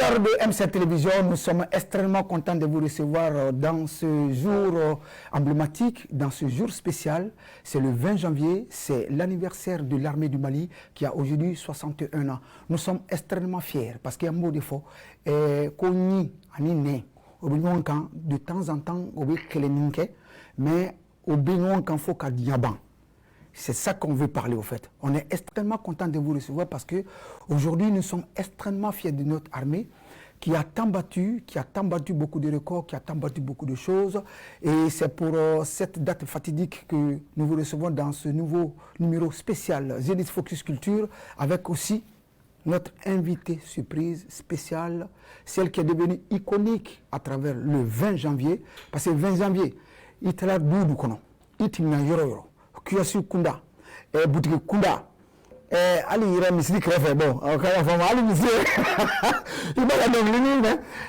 Téléspectateurs de M7 Télévision, nous sommes extrêmement contents de vous recevoir dans ce jour emblématique, dans ce jour spécial. C'est le 20 janvier, c'est l'anniversaire de l'armée du Mali qui a aujourd'hui 61 ans. Nous sommes extrêmement fiers parce qu'il y a un mot de faux. De temps en temps, mais au bénin quand faut qu'à diaban. C'est ça qu'on veut parler au fait. On est extrêmement content de vous recevoir parce que aujourd'hui nous sommes extrêmement fiers de notre armée qui a tant battu beaucoup de records, qui a tant battu beaucoup de choses. Et c'est pour cette date fatidique que nous vous recevons dans ce nouveau numéro spécial Zénith Focus Culture avec aussi notre invitée surprise spéciale, celle qui est devenue iconique à travers le 20 janvier. Parce que le 20 janvier, il y a Doudou Kono, il y a Yoro. Kuyasu Kunda, boutique Kunda, Ali ira misli crève bon, Ali misli.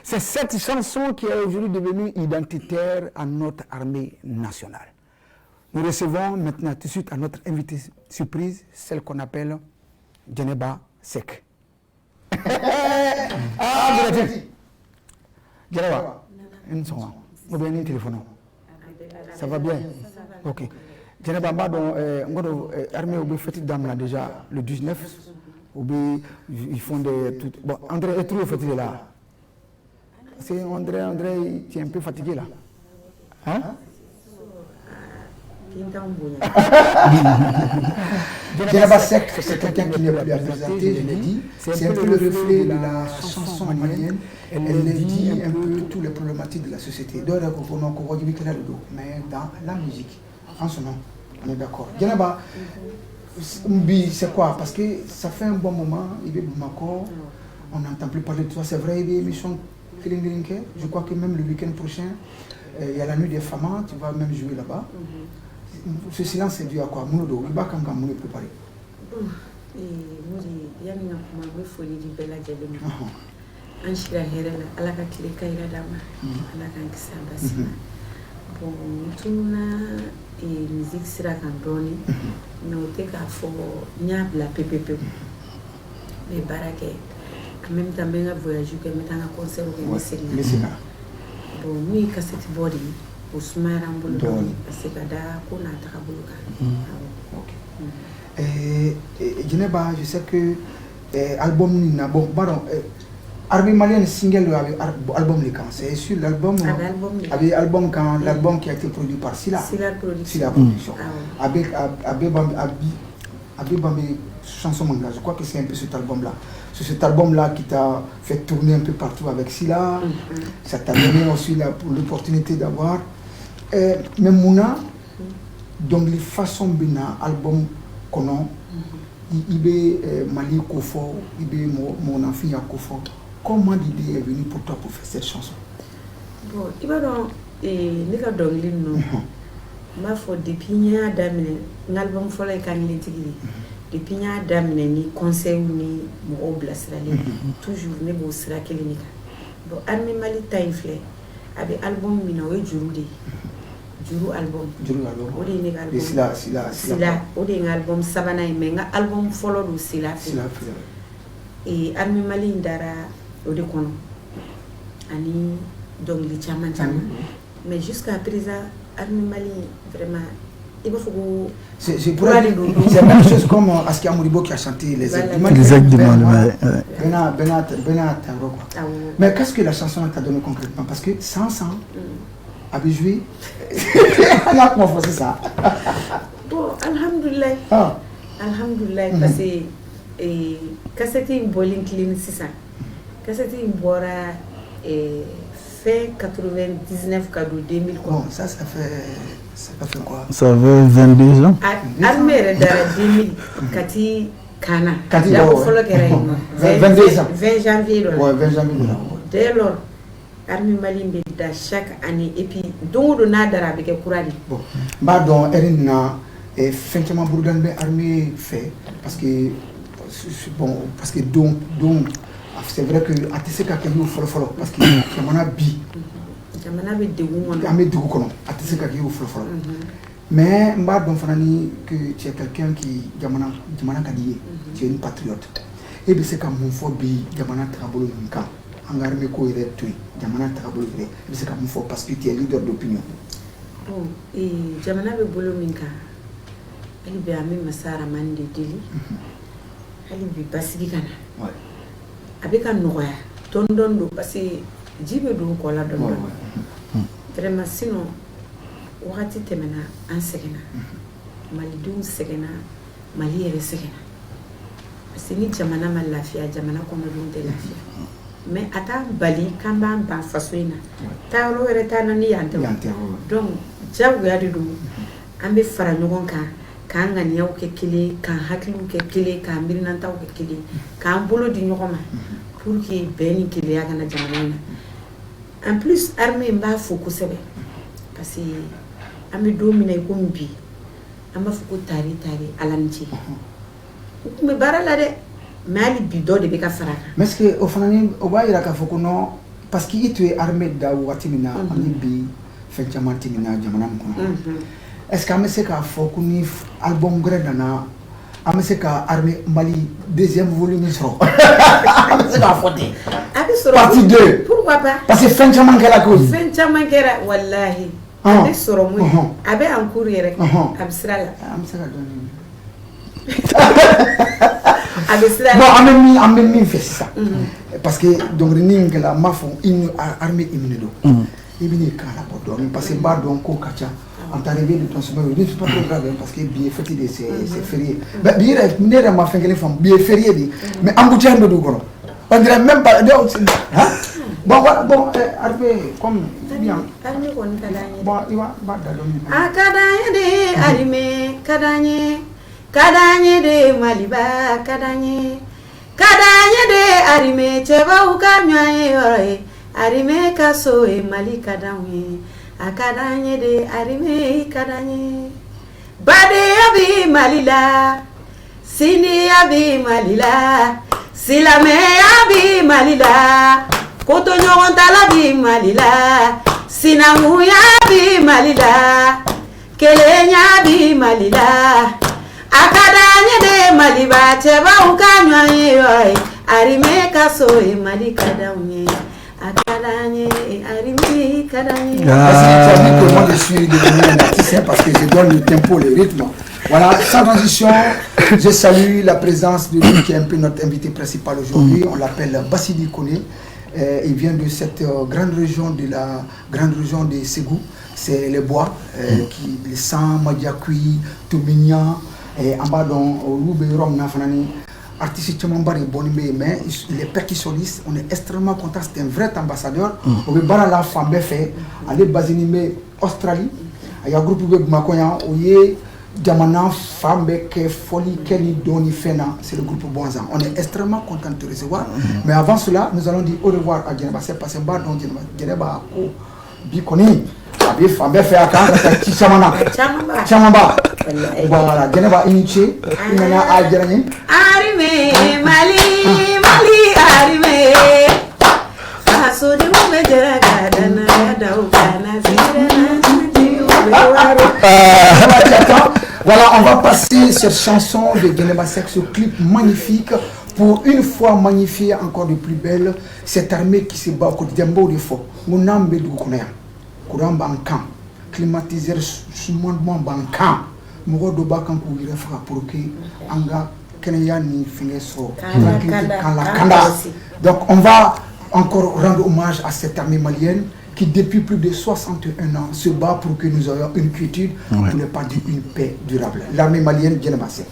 C'est cette chanson qui est aujourd'hui devenue identitaire à notre armée nationale. Nous recevons maintenant tout de suite à notre invitée surprise, celle qu'on appelle Djeneba Seck. Djeneba, une seconde. Vous avez un téléphone? Ça va bien? Ok. Djeneba Mbadon, l'armée a fait déjà le 19. Ils font des. Bon, André est trop fatigué là. C'est André, tu es un peu fatigué là. Hein? Djeneba Seck, c'est quelqu'un qui n'est plus à présenter, je l'ai dit. C'est un peu le reflet de la chanson malienne. Elle dit un peu toutes les problématiques de la société. Mais dans la musique, en ce moment, on est d'accord. Djeneba, c'est quoi? Parce que ça fait un bon moment, il est Bamako, on n'entend plus parler de toi. C'est vrai, il y a des émissions. Je crois que même le week-end prochain, il y a la nuit des femmes, tu vas même jouer là-bas. Ce silence c'est dû à quoi? Moulodo, il va quand même préparer. Musique sera cantonnée, mais au Téka faut la PPP. Les baraquets. En même temps, bien voyager que mettre un concert au Messéna. Bon, oui, cassette body, au Smart Amboulou, parce que Kada, qu'on a Takabuluka. Djeneba, je sais que album Nina, bon, pardon. Armée malienne single album les camps. C'est sur l'album avec album quand l'album qui a été produit par Silla Production. Avec Bambi chanson manga. Je crois que c'est un peu cet album là. C'est cet album là qui t'a fait tourner un peu partout avec Silla. Ça t'a donné aussi l'opportunité d'avoir même Mouna donc les façons bina album kono ibe Mali Kofo ibe mon enfant ya Kofo. Comment l'idée est venue pour toi pour faire cette chanson? Bon, il va donc les gars d'anglais non. Ma foi depuis nya damine l'album folle est canné tigri. Depuis nya damine ni conseil ni mo oblasra les toujours ne bo sra klinika. Bon armée Mali taifle avec album mina we juru album. Odi ne album. Silla odi album sabana menga album follow do Silla. Et armée Mali ndara odi kono ani donc les chaman mais jusqu'à présent armée Mali vraiment il faut que c'est la même chose comme Askia Moribo qui a chanté les actes du Mali. Mais qu'est-ce que la chanson t'a donné concrètement? Parce que sans avait joué comment faut ça? Bon alhamdoulilah parce que cassette une bowling clean c'est ça. Cassette une bora fait 99 cadeaux 2000 quoi. Bon, ça fait quoi? Ça fait 22 ans. Armée de 2000 Kati Kana. Kati 22 ans. 20 janvier là. Ouais, 20 janvier là. Dès lors armée Mali bida chaque année et puis donc on a dara avec courage. Bon, bah donc Erina et effectivement Bourdan ben armée fait parce que bon parce que donc c'est vrai que ATCK qui est au follow parce que jamana bi jamana be de woman amé du kono ATCK qui est au follow mais mba don fanani que tu es quelqu'un qui jamana kadiye tu es une patriote et bien c'est comme mon phobie jamana trabolo nka en armée ko yɛrɛ to yen jamana tagabolo yɛrɛ i bɛ se ka mun fɔ parce que tu es leader d'opinion. Bon jamana bɛ bolo min kan hali bi an bɛ masa Aramani de deli hali bi basigi ka na a bɛ ka nɔgɔya dɔɔni don parce que ji bɛ don kɔ la dɔɔni vraiment sinon wagati tɛmɛna an sɛgɛnna malidenw sɛgɛnna mali yɛrɛ sɛgɛnna parce que ni jamana ma lafiya jamana kɔnɔdenw tɛ lafiya mais a t'an bali k'an b'an ban faso in na taayɔrɔ wɛrɛ t'an na ni yan tɛ donc jagoya de don an bɛ fara ɲɔgɔn kan k'an ŋaniyaw kɛ kelen k'an hakiliw kɛ kelen k'an mirinantaw kɛ kelen k'an bolo di ɲɔgɔn ma pour que bɛn ni kelenya kana jamana in na en plus armée n b'a fo kosɛbɛ parce que an bɛ don min na i komi bi an b'a fɔ ko tari ala ni ce u tun bɛ baara la dɛ mais hali bi dɔ de bɛ ka fara kan mais est-ce que o fana ni o b'a yira k'a fɔ ko non parce que i tun ye armée da wagati min na ani bi fɛn caman tɛmɛna jamana min kɔnɔ est-ce que an bɛ se k'a fɔ ko ni album wɛrɛ nana an bɛ se ka armée Mali deuxième volume sɔrɔ an bɛ se k'a fɔ ten a bɛ sɔrɔ partie 2 pourquoi pas parce que fɛn caman kɛra ko fɛn caman kɛra wallahi a bɛ sɔrɔ mun ye a bɛ en cours yɛrɛ a bɛ sira la an bɛ se ka dɔɔni a bɛ sira la bon an bɛ min fɛ sisan parce que dɔnkili in kɛla n b'a fɔ armée immunée don i bɛ n'i kan labɔ dɔɔni parce que n b'a dɔn ko ka ca en arrivé de ton sommet ne suis pas trop grave parce que bi ye fête de c'est férié mais bi yɛrɛ ne yɛrɛ ma fɛn kelen faamu bi ye férié de mais embouteillage bɛ du kɔnɔ on dirait même pas bon voilà bon armée comme bien armée kɔni ka d'an ye bon i b'a da dɔɔni a ka d'an ye de armée ka d'an ye de Maliba ka d'an ye de armée cɛbaw ka ɲɔgɔn ye yɔrɔ ye armée ka so ye Mali ka d'anw ye a ka d'an ye de armée ka d'an ye badenya bi Mali la sindiya bi Mali la silamɛya bi Mali la kotoɲɔgɔntala bi Mali la sinankunya bi Mali la kelenya bi Mali la a ka d'an ye de Maliba cɛbaw ka ɲɔgɔn ye yɔrɔ ye armée ka so ye Mali ka d'anw ye a ka d'an ye armée ka d'an ye. Parce que tu as dit que moi je suis devenu un artiste parce que je donne le tempo, le rythme. Voilà, sans transition, je salue la présence de lui qui est un peu notre invité principal aujourd'hui. On l'appelle Bassidi Koné. Il vient de cette grande région de Ségou. C'est les bois, les Sang, Madiakui, Toumignan, en bas dans Roube Rom Nafanani. Artiste Tchambari Bonimé, mais les percussionnistes, on est extrêmement contents. C'est un vrai ambassadeur. On veut voir la femme fait, aller Basinimé, Australie. Il y a un groupe de Makoya, où il y a Diamana, femme qui folie, Kenny, Doni, Fena, c'est le groupe Bonzan. On est extrêmement contents de te recevoir. Mais avant cela, nous allons dire au revoir à Djeneba. C'est passé bas dans Djeneba, Bikoni. Abi femme fait à quand Chamana. Chamamba. Voilà, Djeneba Iniché, Inana Adjani. Arime, Mali, Arime. Faso de Mumejera Gadana, Daukana, Voilà, on va passer cette chanson de Djeneba Seck, ce clip magnifique, pour une fois magnifier encore de plus belle cette armée qui se bat au quotidien. Beau de faux. Mon âme est du Konéa. Courant bancan, climatiseur, soumandement bancan. Moro do bakan pour y faire pour que anga Kenya ni fineso kanda. Donc on va encore rendre hommage à cette armée malienne qui depuis plus de 61 ans se bat pour que nous ayons une quiétude, pour ne pas dire une paix durable. L'armée malienne, Djeneba Seck.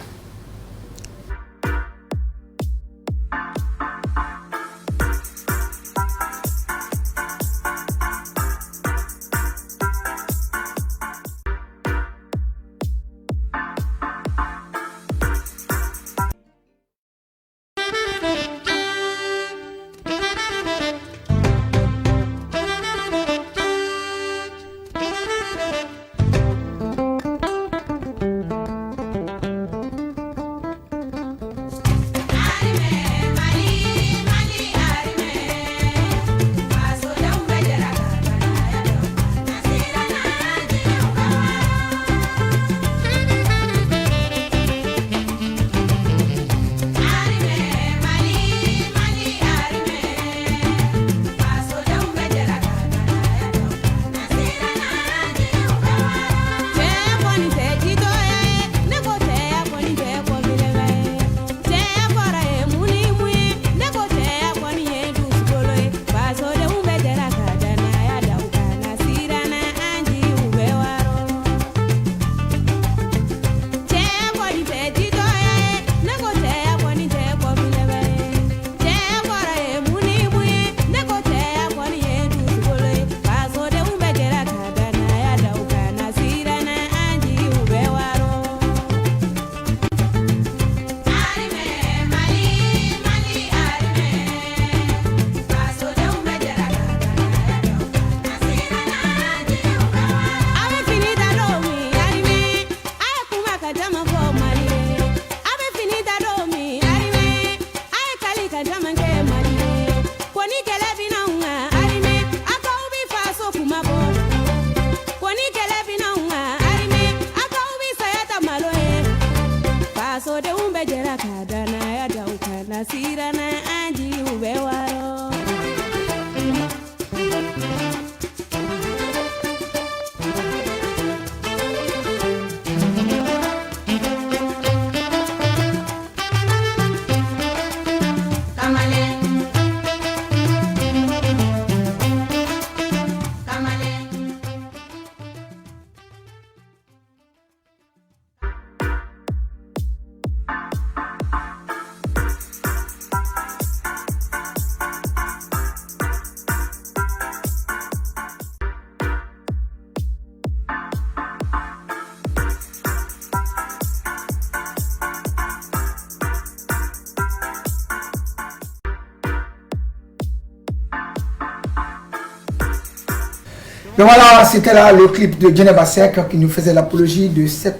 Donc voilà, c'était là le clip de Djeneba Seck qui nous faisait l'apologie de cette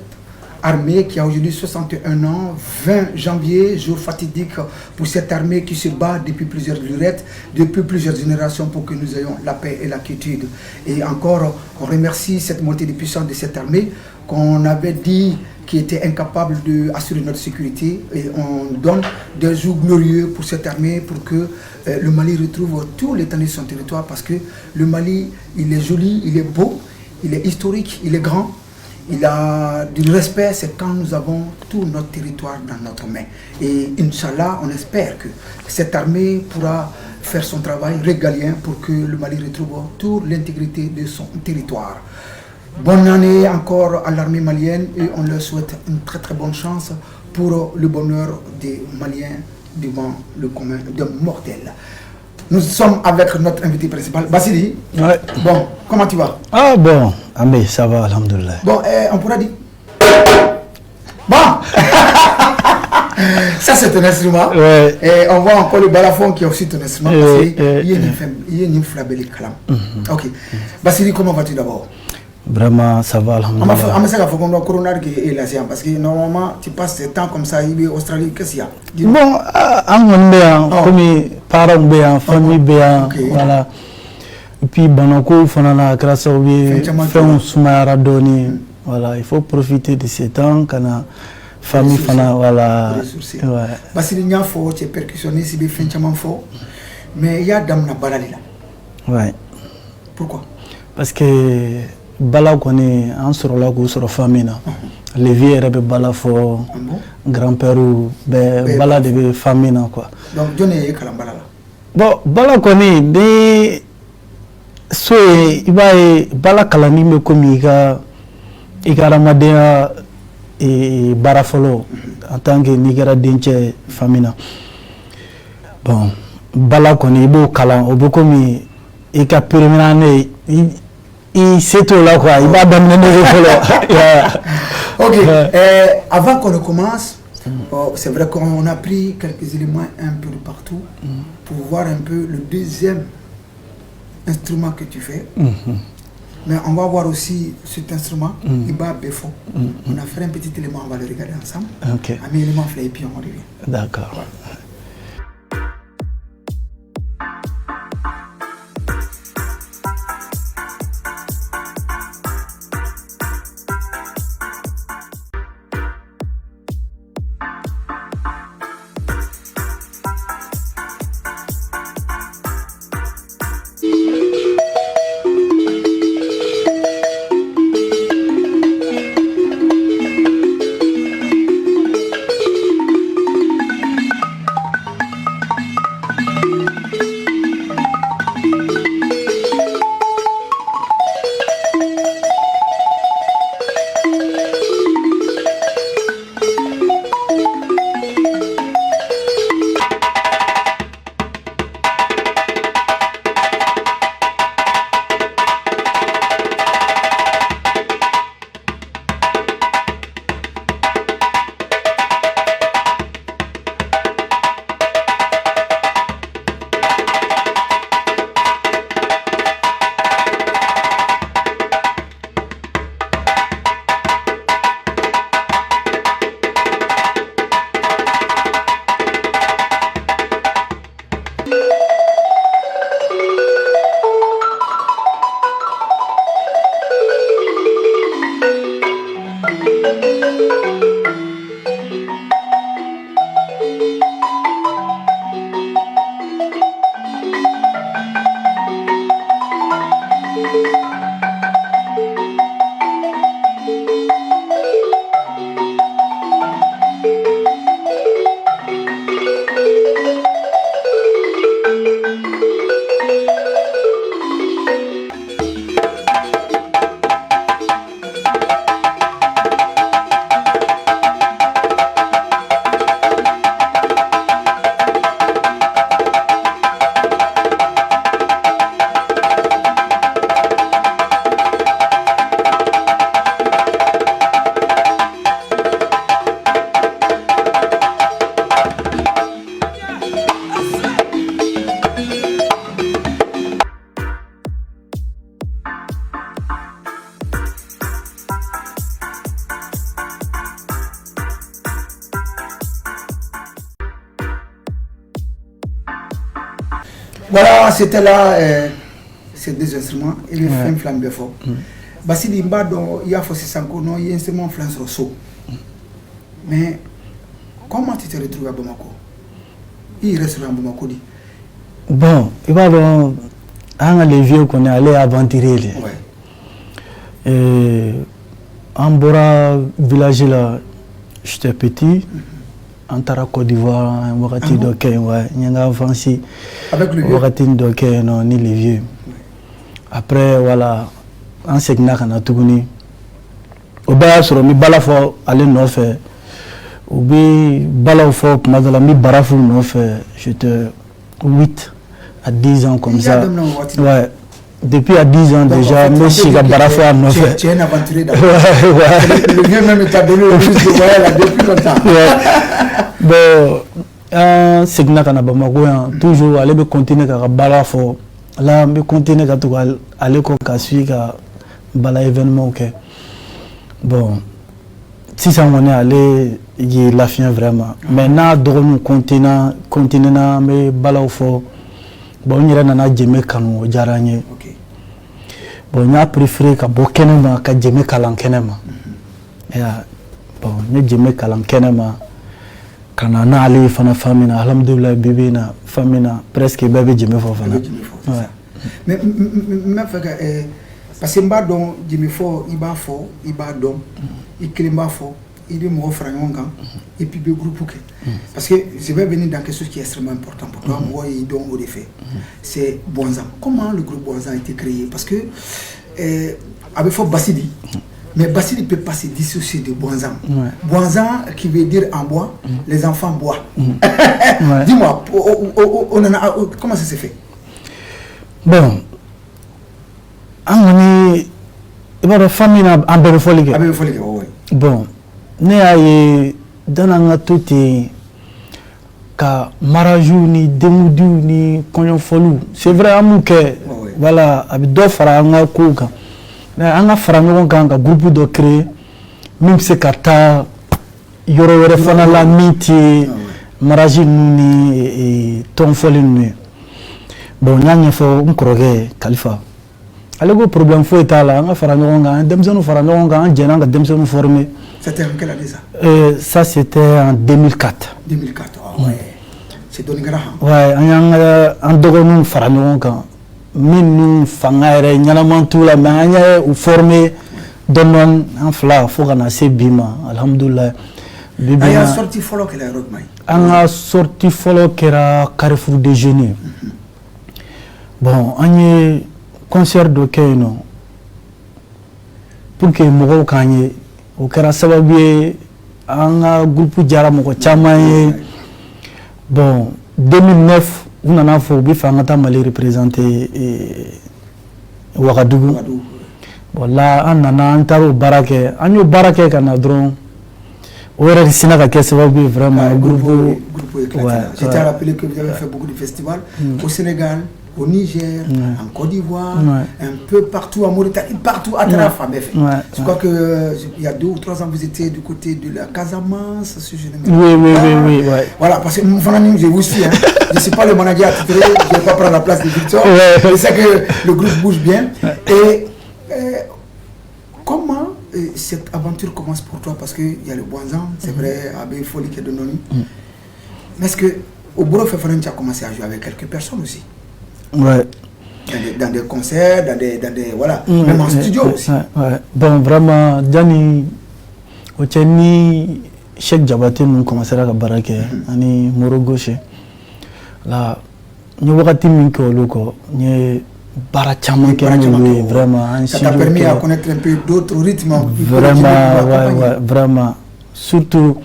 armée qui a aujourd'hui 61 ans, 20 janvier, jour fatidique pour cette armée qui se bat depuis plusieurs durettes, depuis plusieurs générations pour que nous ayons la paix et la quiétude. Et encore, on remercie cette montée de puissance de cette armée qu'on avait dit qui était incapable d'assurer notre sécurité, et on donne des jours glorieux pour cette armée pour que le Mali retrouve tout l'étendue de son territoire, parce que le Mali, il est joli, il est beau, il est historique, il est grand. Il a du respect, c'est quand nous avons tout notre territoire dans notre main. Et Inch'Allah, on espère que cette armée pourra faire son travail régalien pour que le Mali retrouve toute l'intégrité de son territoire. Bonne année encore à l'armée malienne et on leur souhaite une très très bonne chance pour le bonheur des Maliens devant le commun des mortels. Nous sommes avec notre invité principal, Bassili. Ouais. Bon, comment tu vas? Ah bon, mais ça va, alhamdoulilah. Bon, on pourra dire. Bon ça c'est ton instrument. Ouais. Et on voit encore le balafon qui est aussi ton instrument. Il y a une flabelle calam. Ok. Bassili, comment vas-tu d'abord? Vraiment, ça va, alhamdoulilah. On va faire qu'on doit couronner qui est là, parce que normalement, tu passes ce temps comme ça, il est Australie, qu'est-ce qu'il y a? Bon, on bien, comme parents bien, famille bien, voilà. Et puis, Banako, Fanana, grâce au bien, fait un soumara donné. Voilà, il faut profiter de ces temps quand la famille, Fana, voilà. Bassili, il y a fort, tu es percussionniste, il y a fait un fort, mais il y a Damna Balali là. Ouais. Pourquoi? Parce que bala koni an sɔrɔla k'u sɔrɔ famille na les vieux yɛrɛ bɛ bala fɔ grand-père bɛɛ bala de bɛ famille na quoi. Donc jɔnni ye kalan bala la? Bon bala kɔni ni so ye i b'a ye bala kalanni bɛ komi i ka adamadenya baara fɔlɔ en tant que n'i kɛra dencɛ famille na. Bon bala kɔni i b'o kalan o bɛ komi i ka première année c'est tout là quoi, il va d'amener des Ok, avant qu'on ne commence, c'est vrai qu'on a pris quelques éléments un peu de partout pour voir un peu le deuxième instrument que tu fais. Mais on va voir aussi cet instrument, il va béfo. On a fait un petit élément, on va le regarder ensemble. Ok. Un élément flé et puis on revient. D'accord. Ouais. Voilà, c'était là ces deux instruments et le flamme de fort. Basili Mbado, il y a Fossi Sanko, non, il y a un instrument France Rosso. Mais comment tu te retrouves à Bamako? Il reste à Bamako. Bon, il va dans les vieux qu'on est allé aventurer. En Bora, village là, j'étais petit. En Tara Côte d'Ivoire, un Wakati d'Oké, ouais, il y a un avancé. Avec le Wakati d'Oké, non, ni les vieux. Après, voilà, en Segna, on a tout connu. Au bas, sur mi balafo, aller nous faire. Au bas, balafo, madame, mi barafou nous faire. J'étais 8 à 10 ans comme ça. Ouais. Depuis à 10 ans donc, déjà, mais si la barafo a nous fait. Tu es un aventurier d'abord. Le vieux même t'a donné le plus de voyage là depuis longtemps. Bon, c'est que nous toujours aller continuer à balafo. Là, me continuer à aller comme suivre à bala événement. Bon, si ça on est allé, il y a la fin vraiment. Maintenant, nous continuons mais balafo. Bon, il y a un djemé kanu au jaranye. Bon, il y a préféré que Bokenema, que djemé kalan kenema. Bon, il y a djemé kalan kenema. Quand on a allé faire la famille, alhamdoulilah, bébé na famille presque bébé djemé fofana. Mais parce que Mbadon djemé fo, iba don, ikrimba fo, il est mort franganga et puis le groupe. Parce que je vais venir dans quelque chose qui est extrêmement important pour toi, moi et donc au défait. C'est Bonza. Comment le groupe Bonza a été créé? Parce que avec fort Basili. Mais Basili peut pas se dissocier de Bonza. Bonza qui veut dire en bois, les enfants boivent. Dis-moi, comment ça s'est fait? Bon, on est la famille en Bénéfolie. Bon, nous avons dans tout ka marajou ni demoudu ni konyon c'est vrai amu que voilà avec deux fara nga kuka na anga fara ngo nga groupe de créer même c'est kata yoro were fana la miti marajou ni ton foli ni bon nyanya fo nkroge khalifa alego problème fo etala anga fara ngo nga demzonu fara ngo nga jena nga demzonu formé. C'était en quelle année ça? Ça c'était en 2004. 2004, ouais. C'est Donny Graham. Ouais, en dogonou faranon min fangare nyalamantou la mais ou formé donnon en fla faut qu'on a c'est bima alhamdoulillah. Il y a sorti follow que la road mai. On a sorti follow que la Carrefour déjeuner. Bon, on y concert de Keno pour que mo kanye au kera sababu un groupe jara moko chamaye. Bon, 2009 on a fait bifangata mali représenter Ouagadougou. Bon là on a antaro barake anyo barake kana dron ora sinaka ke sababu vraiment groupe. J'étais rappelé que vous avez fait beaucoup de festivals au Sénégal, au Niger, en Côte d'Ivoire, un peu partout en Mauritanie, partout à travers je crois que il y a 2 ou 3 ans vous étiez du côté de la Casamance, si je ne me trompe pas. Oui. Voilà, parce que je vous suis, hein. Je ne suis pas le manager attitré, je ne vais pas prendre la place de Victor. Je sais que le groupe bouge bien. Et comment cette aventure commence pour toi? Parce qu'il y a le Bonzan, c'est vrai, Abbé Folie qui est de Noni. Mais est-ce que au Bourg Féfren, tu as commencé à jouer avec quelques personnes aussi? Ouais. Dans des concerts, dans des voilà, même en studio aussi. Ouais. Bon, vraiment, Dani, au Tchani, Cheikh Diabaté, nous commençons à barake, ani Moro Gauche. Là, nous avons dit que nous Barachaman qui a vraiment. Ça t'a permis à connaître un peu d'autres rythmes. Vraiment, vraiment. Surtout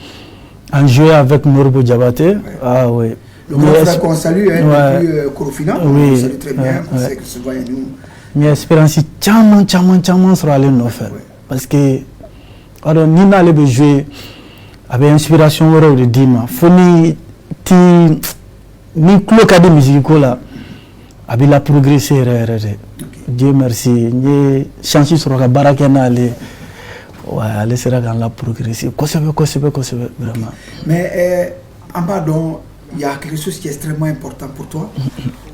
en jouant avec Morbo Diabaté. Ah oui. Le grand frère qu'on salue, depuis Korofina, on salue très bien, on sait que ce voyait nous. Mais l'espérance est tellement sur aller nous faire. Parce que, alors, Nina allait jouer avec inspiration de Dima. Faut ni clou de musique là, avec la progresser. Dieu merci. Ni chance sur la barakena aller. Ouais, aller sera dans la progresser. Quoi vraiment. Mais en bas donc il y a quelque chose qui est extrêmement important pour toi.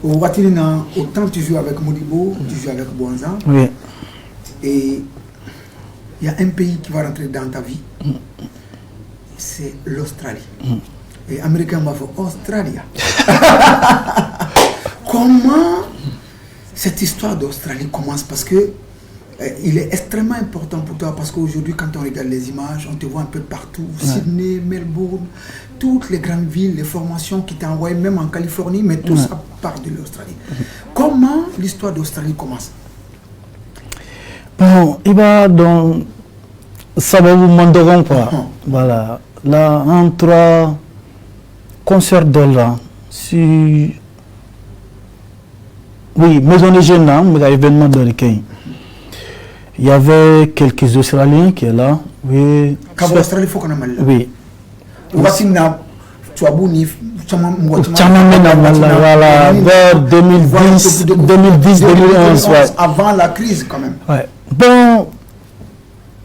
Au Watilina, autant tu joues avec Modibo, tu joues avec Bonza. Oui. Et il y a un pays qui va rentrer dans ta vie, c'est l'Australie. Et Américain m'a fait Australia. Comment cette histoire d'Australie commence? Parce que il est extrêmement important pour toi, parce qu'aujourd'hui, quand on regarde les images, on te voit un peu partout. Sydney, Melbourne, toutes les grandes villes, les formations qui t'envoient, même en Californie, mais tout ça part de l'Australie. Comment l'histoire d'Australie commence? Bon, il va dans Sababu Mandogon, quoi. Voilà. Là, en 3 concerts d'Ola, si. Oui, Maison des Jeunes, mais événement de l'Équin. Il y avait quelques Australiens qui sont là. Oui. Quand l'Australie, il faut qu'on ait mal. Oui. Voilà, vers 2010, 2011, ouais. Avant la crise, quand même. Ouais. Bon,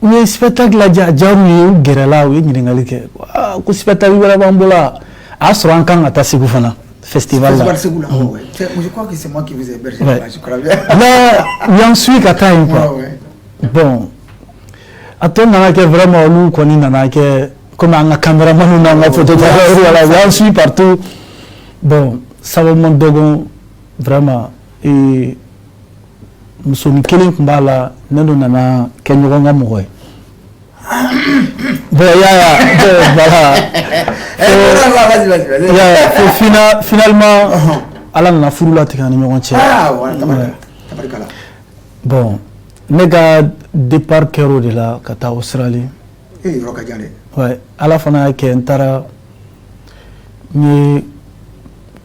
le spectacle là, Djaru Gerela, oui, le spectacle là, à Sorankan, à Tassigufana, festival là. Je crois que c'est moi qui vous ai hébergé. Je crois bien. Là, il y a un suivi à taille, quoi. Bon, attends, on a vraiment nous connaît, on a comme un caméraman, on a un photographe, voilà, il y a un suivi partout. Bon, ça va me donner vraiment. Et nous sommes quelqu'un qui va là, nous n'avons qu'un grand amour. Bon, voilà. Finalement, Alan n'a fourré la technique numéro 1. Ah, ouais, bon, les gars, départ Kero de la Kata Australie. Ouais, à la fin, il y a un tara.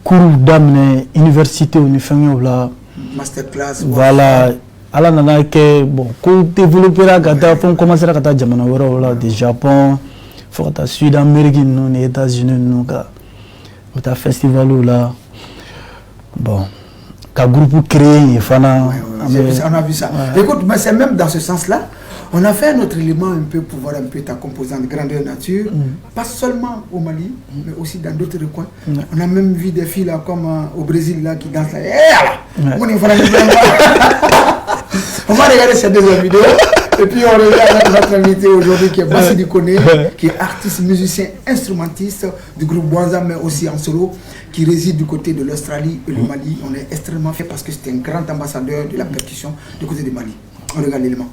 Cours d'amener université ou là. Masterclass. Voilà. Alors, on a que bon, pour développer la Kata, pour commencer la Kata Jamana, du Japon, faut que Sud-Amérique, les États-Unis, nous, un festival là. Bon, qu'un groupe créé, on a vu ça. Écoute, mais c'est même dans ce sens-là. On a fait notre élément un peu pour voir un peu ta composante grandeur nature, pas seulement au Mali, mais aussi dans d'autres recoins. On a même vu des filles là, comme au Brésil là, qui dansent là. On va regarder ces 2 vidéos et puis on regarde notre invité aujourd'hui qui est Bassi Dikoné, qui est artiste, musicien, instrumentiste du groupe Bonza, mais aussi en solo, qui réside du côté de l'Australie et le Mali. On est extrêmement fiers parce que c'est un grand ambassadeur de la percussion du côté du Mali. On regarde l'élément.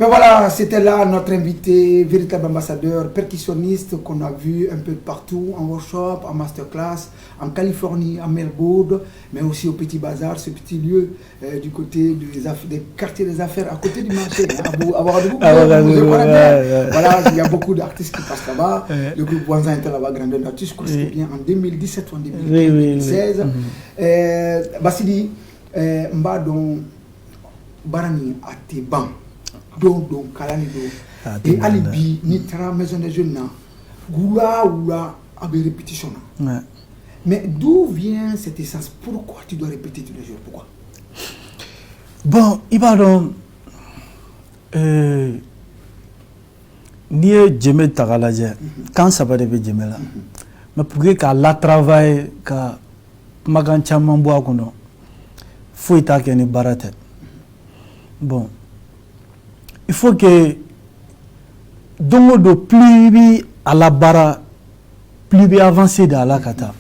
Mais voilà, c'était là notre invité, véritable ambassadeur, percussionniste qu'on a vu un peu partout, en workshop, en masterclass, en Californie, à Melbourne, mais aussi au Petit Bazar, ce petit lieu du côté des quartiers des affaires, à côté du marché. Voilà, il y a beaucoup d'artistes qui passent là-bas. Le groupe Wanzan était là-bas, grandeur nature, je crois que c'était bien en 2017 ou en 2016. Basili, Mbadon, Barani, Ateban. Donc kalani do et alibi ni tra maison des jeunes goula à répétition. Mais d'où vient cette essence? Pourquoi tu dois répéter tous les jours? Pourquoi? Bon, Ibadon ni jeme tagalaje quand ça va de jeme là mais pour que la travail ka magan chama bo akono faut ita ke ni barate. Bon, il faut que donc plus à la barre plus avancé dans la kata.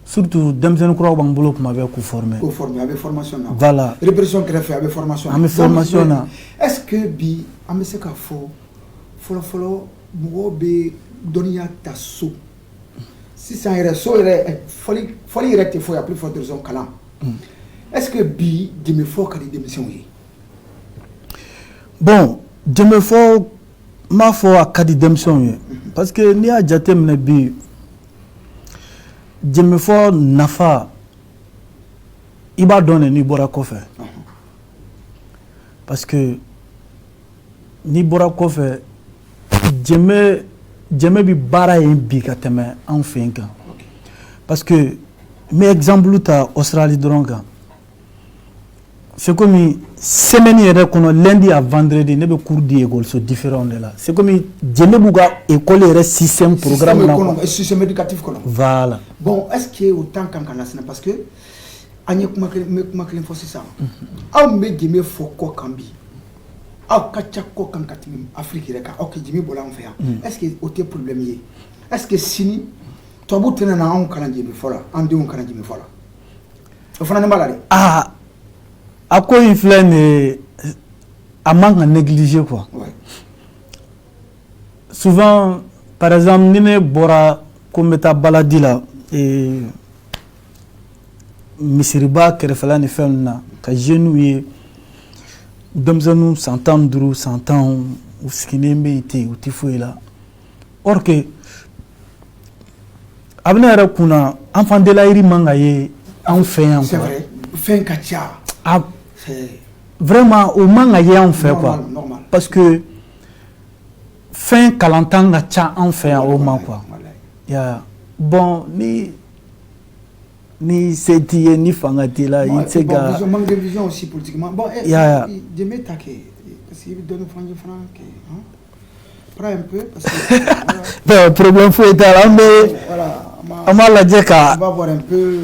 Surtout demsen croix bambolo pour m'avoir formé. Avec formation. Voilà. Répression greffée avec formation. Avec formation. Est-ce que bi ameseka follow mobe donia tasso. Si ça irait so irait folie irait te faut plus forte raison kalam. Est-ce que bi de me faut que les démissions? Bon, je me faut ma foi à Kadi Demson parce que ni a jatem ne bi je me faut nafa iba donner ni bora kofe parce que ni bora kofe je me bi bara en bi kateme en finka parce que mes exemples ta Australie dronka c'est comme semaine lundi à vendredi ne be cours d'école so différent de là c'est comme jeme buga école est système programme là système éducatif kono voilà. Bon, est-ce que autant quand parce que anye kuma faut c'est ça aw me jeme fo ko kambi aw kacha ko kan katim Afrique reka ok jeme bola on fait est-ce que autre problème yi est-ce que sini to butena na on kan jeme fola ande on kan jeme fola o fana ne malade à quoi il fait à manque à négliger quoi. Ouais. Souvent, par exemple, Nine Bora comme ta baladi là et Misiriba qui refait ne fait na ka genouiller domzanu s'entendre s'entend ou ce qui n'est pas ou tifoué là. Or que abna kuna enfant de la iri mangaye en fait encore. C'est vrai. Fin kacha. Vraiment au moins en fait quoi normal. Parce que fin calentan gacha en fait au moins quoi bon ni c'est ni fangati là il c'est gars bon manque de vision aussi politiquement bon de mettre parce qu'il donne franc prends un peu parce que le problème faut être là mais voilà on va la dire on va voir un peu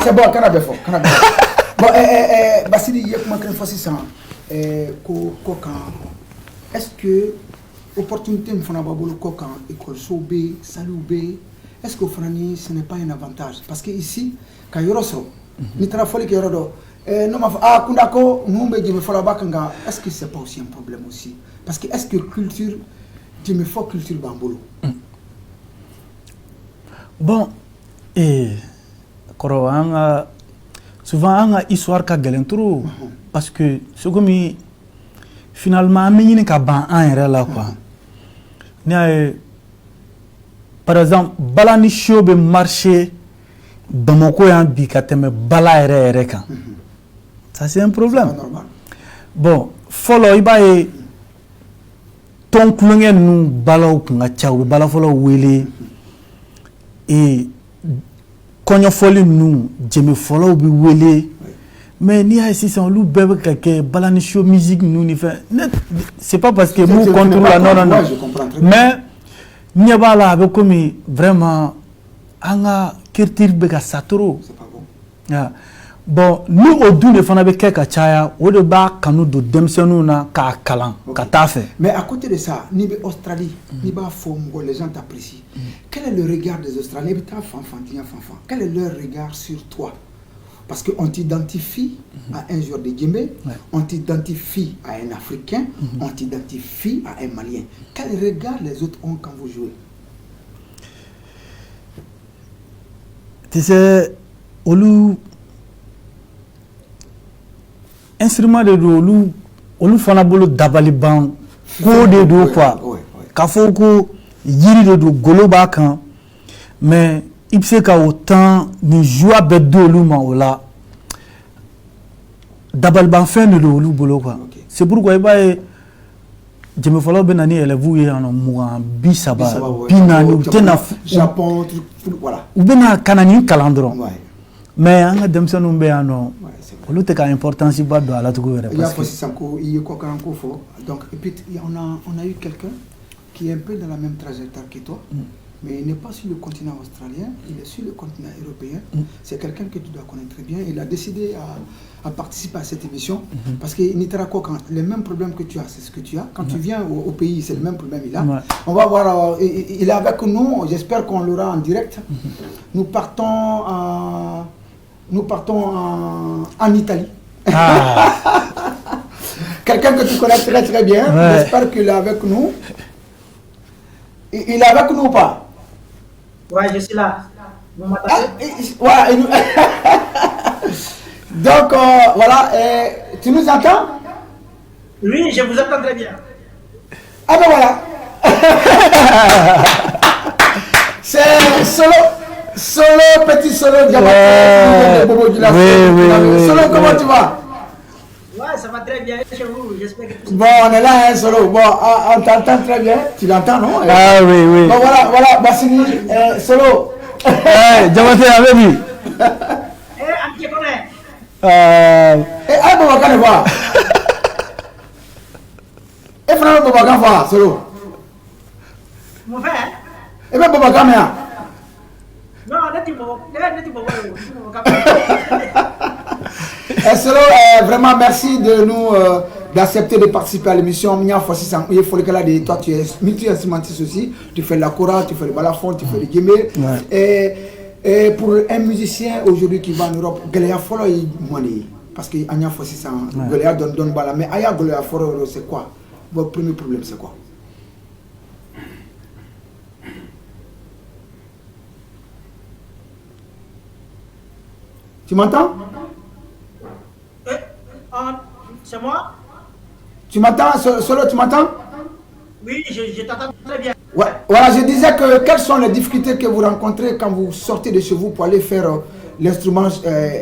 c'est bon, Canada fort. Bon, Basili, il y a comment faire ça? Est-ce que l'opportunité de faire une école Sobe, Saloubé, est-ce que ce n'est pas un avantage? Parce que ici, quand il y a est-ce que ce n'est pas aussi un problème aussi? Parce que est-ce que culture, tu me fais culture bambolo? Bon, et souvent on a histoire ka galen trop parce que ce comme finalement amini ka ban en là quoi. Par exemple, balani show be marché Bamako yan bi ka teme bala ere kan. Ça c'est un problème. Bon, follow ibaye ton kulonge nu balaw kunga chaw bala follow wele et konyo foli nu jeme follow bi wele mais ni a ici on loue bébé quelqu'un balani show musique nous ni fait c'est pas parce que nous contrôlons la non mais n'y a pas là avec comme vraiment anga kirtir bega satoro C'est pas bon. yeah. Bon nous au deux ne fana be keka chaya o de ba kanu do demsenu na ka kalan ka tafe Mais à côté de ça, ni be Australie, ni ba Fongo, les gens t'apprécient. Quel est le regard des Australiens? Quel est leur regard sur toi? Parce qu'on t'identifie à un joueur de Djembé, on t'identifie à un Africain, on t'identifie à un Malien. Quel regard les autres ont quand vous jouez? Tu sais, olu instrument de olu fana bolo dabali ban ko de do quoi ka fo ko yiri de do golo ba kan mais il se ka autant ni joie be do olu ma ola dabali ban fin de olu bolo quoi c'est pourquoi il va je me follow benani élève yi en moi bisaba binani tena Japon voilà ou bena kanani calendron mais anga demsanu be ano olu te ka importance ba do ala tugo il y a aussi sanko il y a quoi encore fort donc et puis on a eu quelqu'un qui est un peu dans la même trajectoire que toi mais il n'est pas sur le continent australien, il est sur le continent européen. C'est quelqu'un que tu dois connaître très bien. Il a décidé à participer à cette émission parce que les mêmes problèmes que tu as, c'est ce que tu as. Quand tu viens au pays, c'est le même problème il a. On va voir, il est avec nous, j'espère qu'on l'aura en direct. Nous partons en Italie. Quelqu'un que tu connais très très bien, j'espère qu'il est avec nous. Il est avec nous ou pas? Ouais, je suis là. Vous m'entendez? Donc, voilà, tu nous entends? Oui, je vous entends très bien. Ah ben voilà. C'est solo, petit solo, diamant. Solo, comment tu vas? Ouais, ça va très bien chez vous, j'espère que... Bon, on est là, hein, Solo. Bon, on t'entend très bien. Tu l'entends, non? Ah oui, oui. Bon, voilà, Bassini, Solo. Diamante avec lui. Amitié connaît. Bobakan est voir. Frère Bobakan voir, Solo. Mon frère? Bien, Bobakan, mais... Non, Solo, vraiment merci de nous d'accepter de participer à l'émission. Toi, tu es multi-instrumentiste aussi. Tu fais la kora, tu fais le balafon, tu fais le djembé. Et pour un musicien aujourd'hui qui va en Europe, parce que Anya Fossi ça, Goléa donne bala. Mais Aya Goléa Foro, c'est quoi? Votre premier problème, c'est quoi? Tu m'entends? C'est moi? Tu m'entends, Solo, tu m'entends? Oui, je t'entends très bien. Ouais, voilà, je disais que quelles sont les difficultés que vous rencontrez quand vous sortez de chez vous pour aller faire l'instrument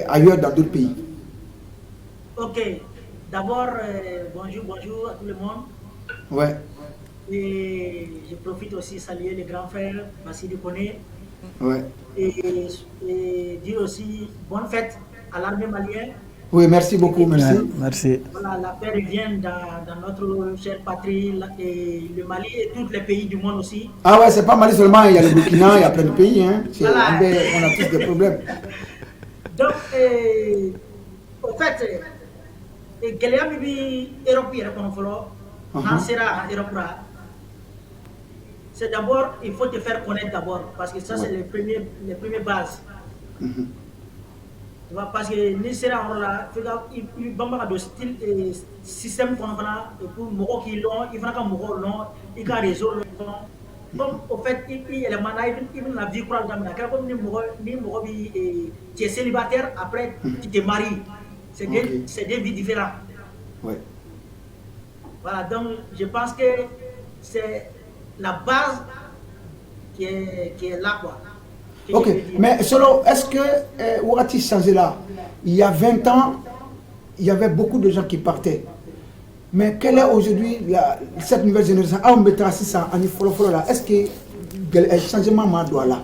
ailleurs dans d'autres pays? Ok, d'abord, bonjour à tout le monde. Ouais. Et je profite aussi de saluer les grands frères, Vassili Koné. Ouais. Et dire aussi bonne fête à l'armée malienne. Oui, merci beaucoup, merci. Merci. Voilà, la paix revient dans notre chère patrie, et le Mali et tous les pays du monde aussi. Ah ouais, c'est pas Mali seulement, il y a le Burkina, il y a plein de pays. Hein. Voilà. On a tous des problèmes. Donc, au fait, Galéa Bibi européen, c'est d'abord, il faut te faire connaître d'abord, parce que ça, c'est les premières bases. Parce que ni sera là, il va de style système pour Moko qui l'ont, il va long, il va résoudre donc au fait, il est la vie courante comme tu es célibataire, après tu te maries. C'est des vies différentes. Ouais. Voilà, donc je pense que c'est la base qui est là, quoi. Ok, mais Solo, est-ce que où a-t-il changé là? Il y a 20 ans, il y avait beaucoup de gens qui partaient. Mais quelle est aujourd'hui cette nouvelle génération? Ah, on mettra ça en follow là. Est-ce que le changement m'a doit là?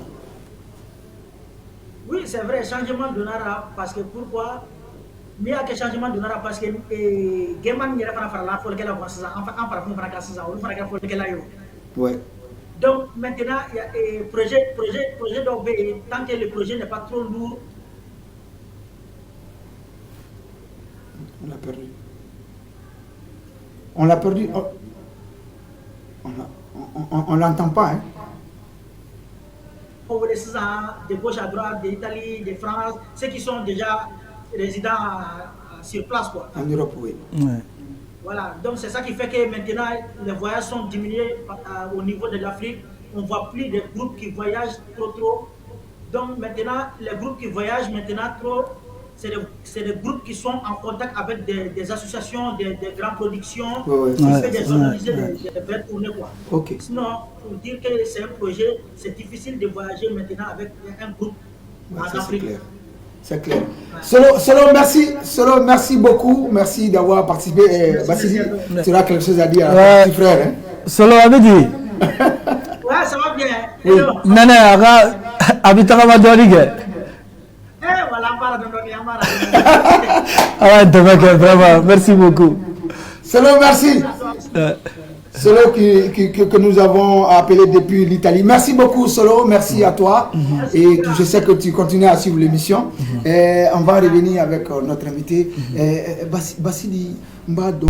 Oui, c'est vrai, changement de là, parce que pourquoi? il y a un changement de l'art parce que German n'y a pas faire la folle qu'elle a voix ça en parlant de fracasse ça ou faire folle qu'elle a eu. Ouais. Donc maintenant il y a un projet donc tant que le projet n'est pas trop lourd. On l'a perdu. On l'a perdu. On l'entend pas, hein. On voulait ça de gauche à droite, d'Italie, de France, ceux qui sont déjà résidents sur place, quoi. En Europe, oui. Ouais. Voilà, donc c'est ça qui fait que maintenant les voyages sont diminués au niveau de l'Afrique. On ne voit plus de groupes qui voyagent trop. Donc maintenant, les groupes qui voyagent maintenant trop, c'est des groupes qui sont en contact avec des associations, des grandes productions, qui font des organiser des belles tournées, quoi. Ok. Sinon, pour dire que c'est un projet, c'est difficile de voyager maintenant avec un groupe en Afrique. C'est clair. Solo, merci beaucoup. Merci d'avoir participé. Bassili, tu as quelque chose à dire à ton petit frère, hein? Solo avait dit. Ouais, ça va bien. Oui. Non, habitama Dorigue. Voilà, vraiment, merci beaucoup. Solo, merci. Solo que nous avons appelé depuis l'Italie. Merci beaucoup, Solo. Merci à toi. Et je sais que tu continues à suivre l'émission. On va revenir avec notre invité, Bassili Mbado.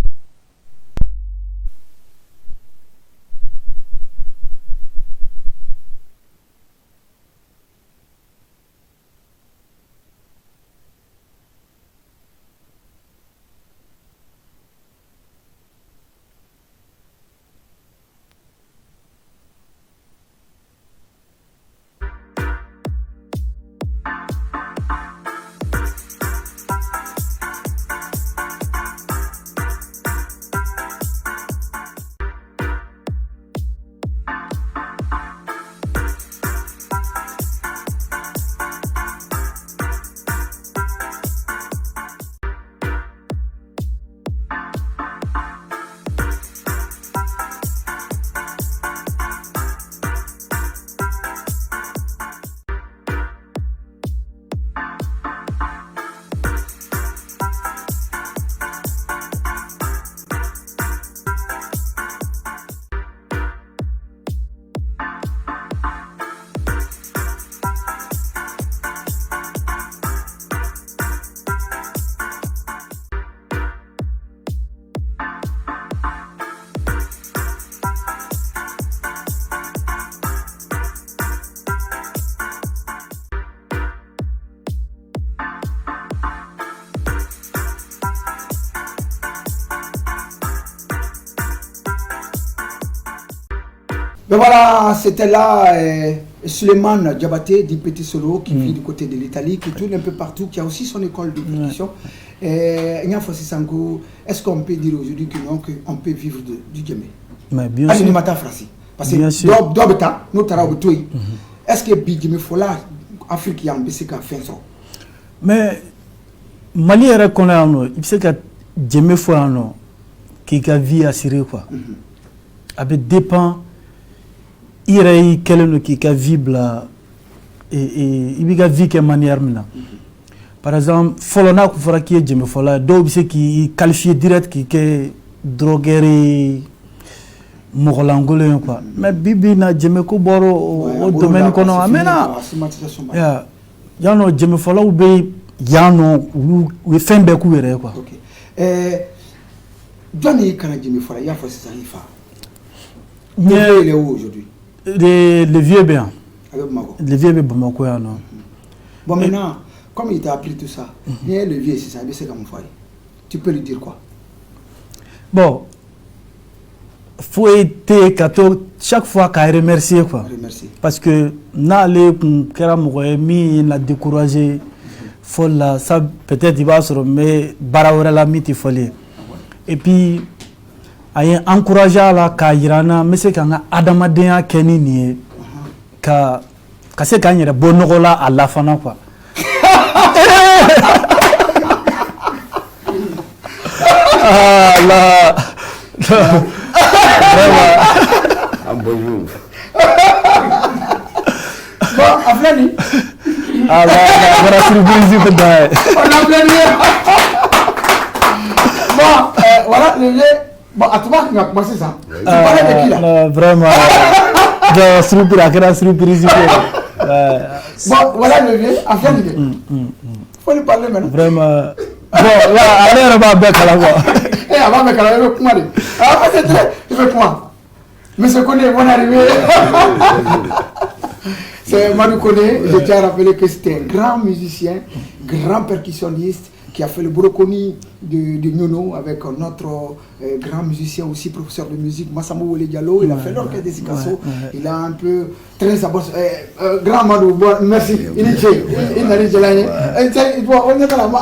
Mais voilà, c'était là Suleiman Diabaté du Petit Solo qui vit du côté de l'Italie, qui tourne un peu partout, qui a aussi son école de production. Est-ce qu'on peut dire aujourd'hui que non, qu'on peut vivre du Djemé? Mais bien sûr. Parce que est-ce que Djemé Fola, Afrique, a un peu fait ça? Mais Mali est reconnu, il sait que Djemé Fola, qui a vie assurée, quoi. Avec dépend. Il y a quelqu'un qui a vibre et il y a vie qui est manière maintenant. Par exemple, Folona Koufara qui est Djemé Fola, d'autres qui qualifié direct qui est drogué Morolangolé quoi. Mais Bibi na Djemé Kouboro au domaine qu'on a maintenant. Il y a un Djemé Fola ou bien il y a un ou fin de couvert quoi. Johnny quand Djemé Fola, il y a fait ça il fa. Il est où aujourd'hui? Le vieux bien. Le vieux bien Bamako non. Bon maintenant, comme il t'a appris tout ça, il y a le vieux c'est ça, c'est comme foyer. Tu peux lui dire quoi? Bon, faut être chaque fois qu'à remercier quoi. Parce que n'allez qu'à mi la décourager, faut la ça peut-être il va se mais barawara la miti folie. Et puis ay encourager la kairana mais c'est quand adamadenya kenini ka se kanyere bonogola à la fin quoi. Ah là. Bonjour. Bon, Aflani. Ah là, voilà surprise peut-être. On a Bon, à toi, tu vas commencer ça. Tu parlais de qui là? Vraiment. Surprise. Bon, voilà le vieux. Enfin, le vieux. Faut lui parler maintenant. Vraiment. Bon, là, allez, on va bec à la voix. Eh, avant, mais quand même, comment dire? Ah, c'est très. Il fait comment? Monsieur Koné, bon arrivé. C'est Manu Koné. Je tiens à rappeler que c'était un grand musicien, grand percussionniste qui a fait le broconi de Nyono avec notre grand musicien aussi, professeur de musique, Massamo Wole Diallo. Il a fait l'orchestre des Sikasso. Il a un peu très abordé. Grand Madou, bon, merci. Il est chez. Il n'a on est dans la main.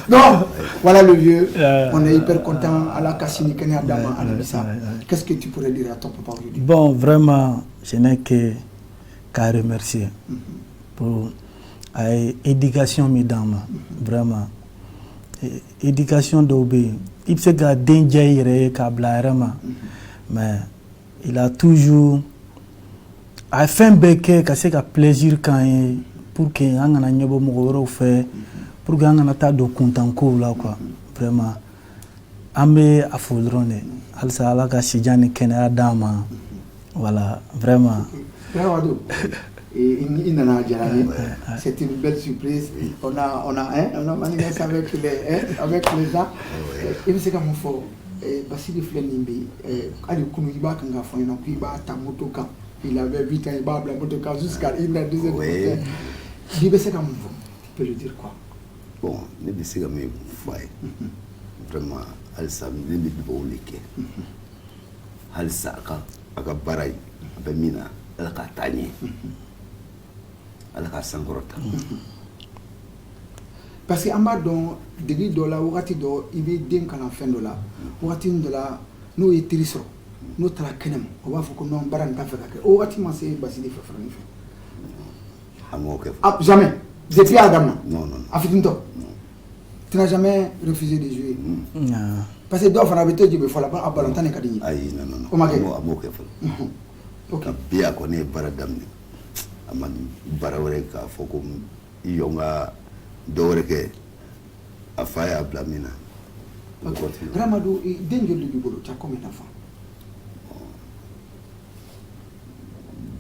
Non, voilà le vieux. On est hyper content à la Cassini Kenya Dama à Nabissa. Qu'est-ce que tu pourrais dire à ton papa aujourd'hui? Bon, vraiment, je n'ai qu'à remercier pour l'éducation, mesdames. Vraiment. Éducation d'Obé. Il s'est gardé d'un mais il a toujours fait un béquet qui a plaisir quand pour qu'il y ait un fait. Pour gagner un tas de contact là quoi vraiment amé à foudronner alsa ala ka sijani kena dama voilà vraiment et c'est une belle surprise. On a manigance avec les gens et c'est comme faut Basili Flenimbi ali kunu iba kanga fanya ku iba ta motoka il avait 8 ans il ba motoka jusqu'à il a 2 ans dibe c'est comme vous tu peux lui dire quoi? Bon, ne bɛ se ka min fɔ a ye vraiment halisa ne bɛ dugawu de kɛ halisa a ka baara in a bɛ min na ala k'a taa ɲɛ ala k'a sankɔrɔta. Parce que an b'a dɔn degi dɔ la wagati dɔ i bɛ den kalan fɛn dɔ la wagati dɔ la n'o ye teri sɔrɔ n'o taara kɛnɛ ma o b'a fɔ ko non baara nin t'a fɛ ka kɛ o wagati ma se Basili fɛ fara nin fɛ. A m'o kɛ. Ah jamais. Depuis Adam. Non. Afitinto. Tu n'as jamais refusé de jouer. non. Parce que d'autres ont été dit voilà à Balantan et Kadini. Ayi non. Comment que? A m'o kɛ fɔlɔ. OK. Bi a kɔni ye baara daminɛ a ma baara wɛrɛ k'a fɔ ko i yɔ n ka dɔ wɛrɛ kɛ a fa y'a bila min na. Ramadou, den joli du bolo, tu as combien d'enfants?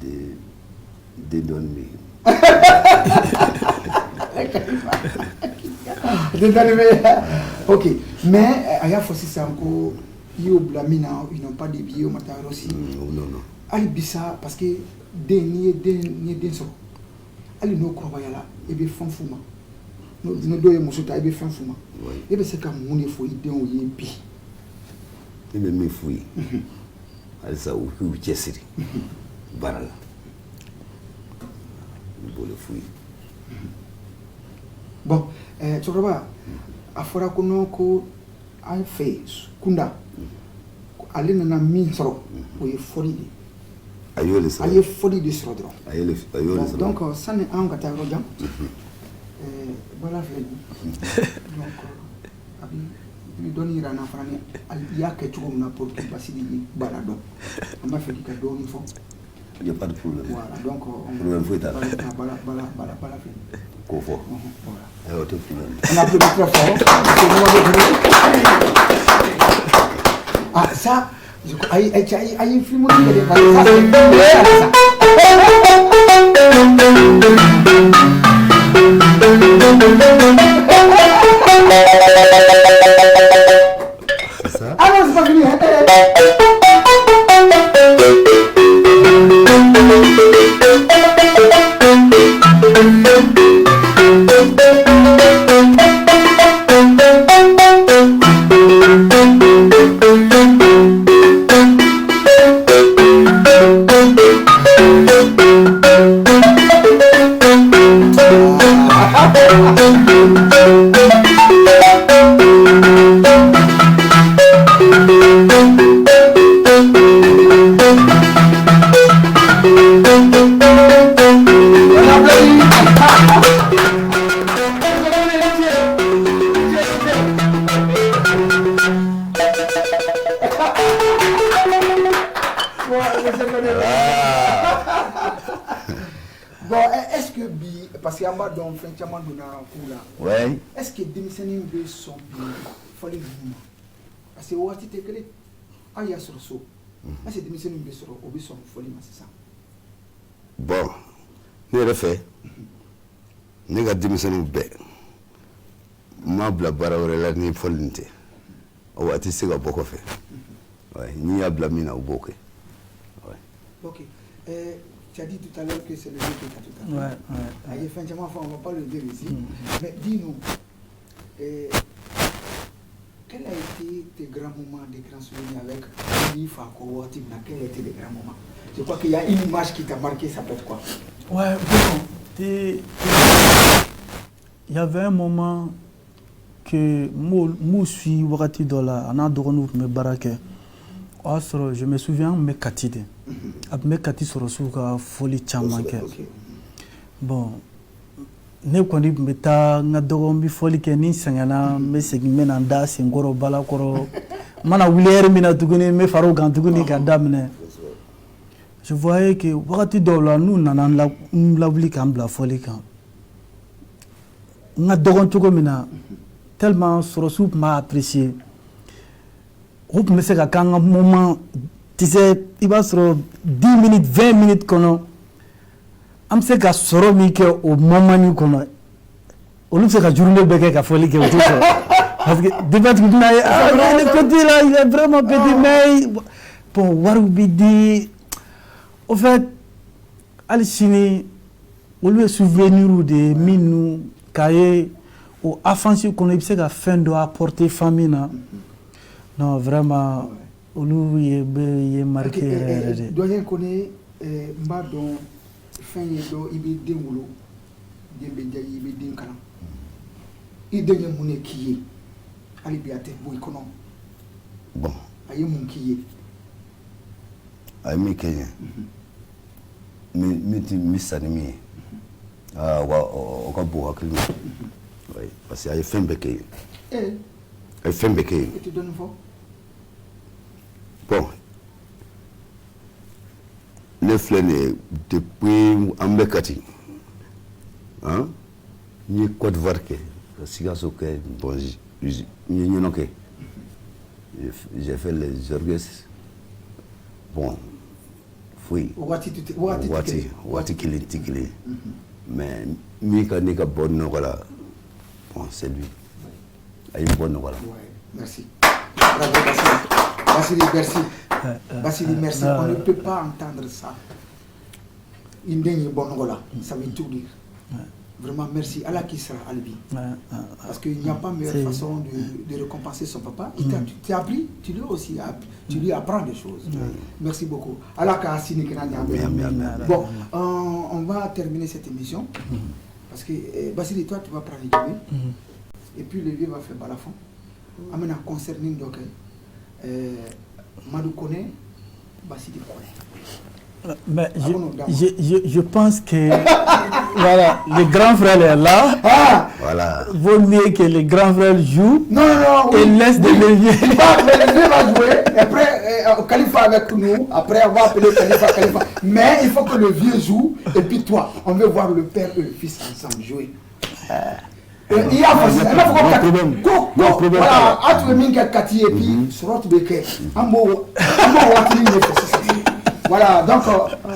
Den dɔɔni bɛ yen. Ok, mais il y a aussi ça encore, ils n'ont pas de billets au matin aussi. Non. Ali bisa parce que ni den so. Ali no croit là, et bien femme fuma. No doye musuta et bien femme fuma. Et bien c'est comme on est fou idée on y bi. Et bien me fouille. Ali ça ou chessiri. Barala. Bon, tu vois, à fora ko an fait kunda ale nana min sɔrɔ o ye fɔli de a y'o de sɔrɔ a ye fɔli de sɔrɔ dɔrɔn a y'o de sɔrɔ donc sani an ka taa yɔrɔ jan bala filɛ nin donc a bi dɔɔni yira an na fana ni i y'a kɛ cogo min na pour que Basili bala dɔn an b'a fɛ k'i ka dɔɔni fɔ. Il n'y a pas de problème. Voilà, donc problème faut être bala confort. Voilà. On applaudit très fort. Ah ça, aïe film c'est ça. Ah non, c'est pas fini. Bon, est-ce que parce qu'il y a un don, fait un là. Ouais. Est-ce que des médecins sont bien fɔli ninnu ma parce que waati tɛ kelen aw y'a sɔrɔ so est ce que denmisɛnninw bɛ sɔrɔ o bɛ sɔn fɔli ma sisan. bon ne yɛrɛ fɛ ne ka denmisɛnninw bɛɛ m'a bila baara wɛrɛ la ni fɔli nin tɛ o waati se ka bɔ kɔfɛ n'i y'a bila min na o b'o kɛ. ok tu as dit tout à l'heure que c'est le jeu qui est tout à l'heure. Il y a fin on va pas le dire ici. Mais dis-nous, quel a été tes grands moments, des grands souvenirs avec Nifa Kowatim? Quel a été les grands moments? Je crois qu'il y a une image qui t'a marqué, ça peut être quoi? Ouais, bon, il y avait un moment que moi suis wakati dola ana dogonu me barake. Je me souviens me katide. Me kati sorosu ka foli chama ke. Bon, ne koni me ta nga dogon bi foli ke ni sangana me segi me nanda singoro bala koro. Mana wulier mina tuguni me faro gan tuguni ka damne. Je voyais que wakati dola nous nana la wuli kan bla foli kan. Nga dogon tugo mina tellement sorosu m'a apprécié. On peut me faire un moment, tu sais, il va sur 10 minutes, 20 minutes, on me fait un soro au moment où on me fait un journée de la folie que tout ça. Parce que débat il est petit là, il est vraiment petit, mais pour voir où dit, en fait, à l'issue, on lui souvenir de minou, cahier, ou offensif qu'on a fait à fin de apporter famille. Non, vraiment, on est marqué. Doyen connaît Mbadon, fin de Ibi Demoulo, Dembédia, Ibi Dinkana. Il devient mon équipe. Alibiate, Bouikonon. Bon. Aïe mon qui est. Aïe, Kenya. Mais tu misses animé. Ah, on va boire avec lui. Oui, parce qu'il y a fait un béquet. Elle fait un béquet. Et tu donnes fort? Bon, les flânés, depuis Ambekati, hein, ni Côte d'Ivoire, si vous avez bon, j'ai fait les orgues, bon, fouille, Wati Kili, mais Mika Nika Bon, voilà, bon, c'est lui, il est bon, voilà. Merci. Vassili, merci. Vassili, merci. On ne peut pas entendre ça. Une dernière bonne voilà, ça veut tout dire. Vraiment, merci. Allah qui sera Albi. Parce qu'il n'y a pas meilleure façon de récompenser son papa. Il t'a appris, tu lui aussi tu lui apprends des choses. Merci beaucoup. Allah qui a signé que bon, on va terminer cette émission. Parce que Vassili, toi, tu vas prendre les guillemets. Et puis le vieux va faire balafon. Amena concerné donc. Madou connaît, Bassidi connaît. Mais je pense que voilà, le grand frère est là. Voilà. Vaut mieux que le grand frère joue et laisse de levier. Le levier va jouer. Après, Khalifa avec nous. Après avoir appelé Khalifa. Mais il faut que le vieux joue. Et puis toi, on veut voir le père et le fils ensemble jouer. Il y a voilà, à tout le monde qui a Kati et puis sur tu béquet. Voilà, donc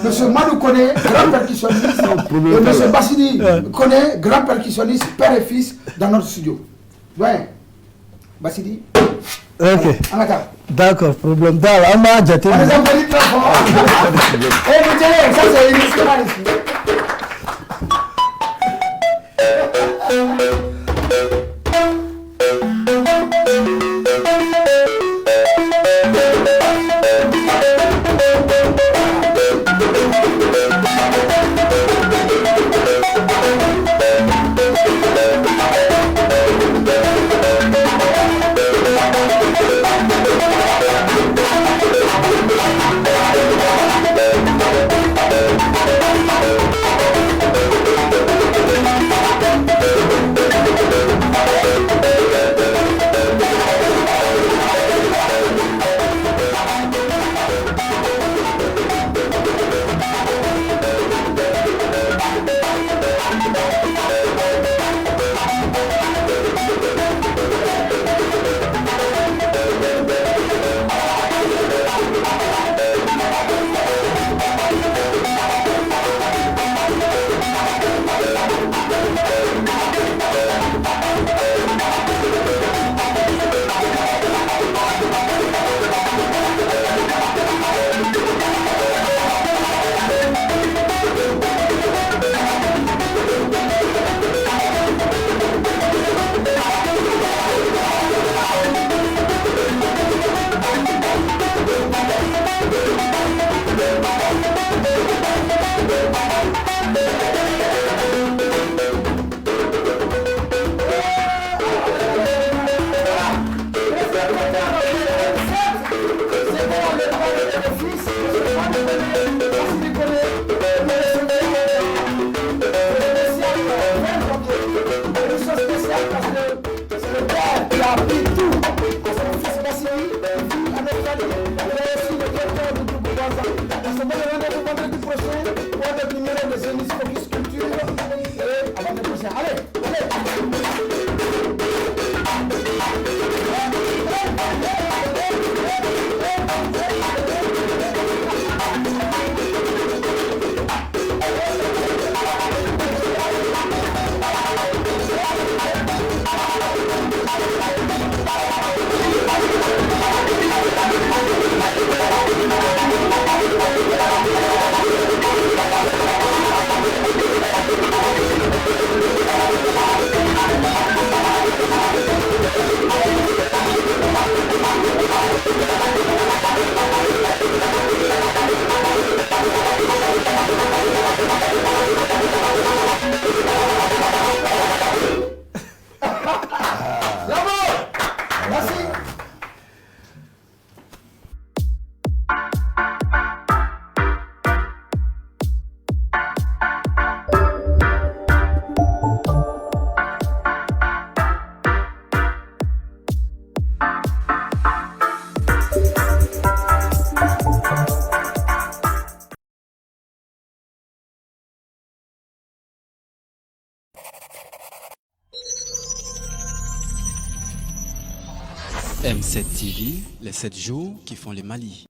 monsieur Madou connaît, grand percussionniste, et monsieur Bassidi connaît, grand percussionniste, père et fils dans notre studio. Ouais, Bassidi. Ok. D'accord, problème. On m'a déjà on les a fait très fort. Et vous tenez, ça c'est une histoire ici. M7 TV, les 7 jours qui font le Mali.